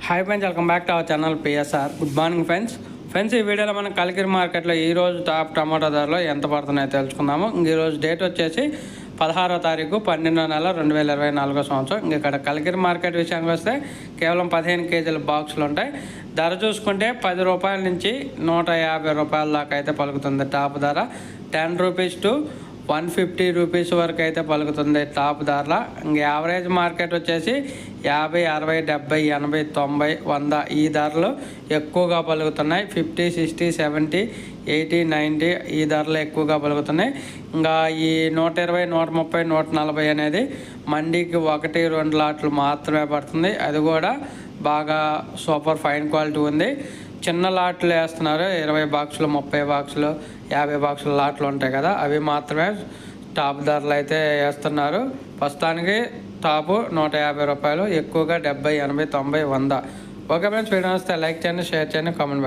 Hi friends, welcome back to our channel PSR. Good morning friends ఈ వీడియోలో మనం కలికిరి మార్కెట్లో ఈరోజు టాప్ టమాటా ధరలు ఎంత పడుతున్నాయో తెలుసుకుందాము. ఈరోజు డేట్ వచ్చేసి 16వ తారీఖు 12వ నెల 2024 సంవత్సరం. ఇక్కడ కలికిరి మార్కెట్ విషయానికి వస్తే కేవలం 15 కేజీల బాక్సులు ఉంటాయి. ధర చూసుకుంటే 10 రూపాయల నుంచి 150 రూపాయల దాకా అయితే పలుకుతుంది. టాప్ ధర 10 రూపీస్ టు 150 రూపీస్ వరకు అయితే పలుకుతుంది టాప్ ధరల. యావరేజ్ మార్కెట్ వచ్చేసి 50, 60, 70, 80, 90, 100 ఈ ధరలు ఎక్కువగా పలుకుతున్నాయి. 50, 60, 70, 80, 90 ఈ ధరలు ఎక్కువగా పలుకుతున్నాయి. ఇంకా ఈ 120, 130, 140 అనేది మండీకి 1-2 లాట్లు మాత్రమే పడుతుంది. అది కూడా బాగా సూపర్ ఫైన్ క్వాలిటీ ఉంది. చిన్న లాట్లు వేస్తున్నారు, 20 బాక్సులు, 30 బాక్సులు, 50 బాక్సుల లాట్లు ఉంటాయి కదా, అవి మాత్రమే టాప్ ధరలు అయితే వేస్తున్నారు. ప్రస్తుతానికి టాపు 150 రూపాయలు, ఎక్కువగా 70, 80, 90, 100. ఓకే ఫ్రెండ్స్, వీడియో వస్తే లైక్ చేయండి, షేర్ చేయండి, కామెంట్ పెట్టండి.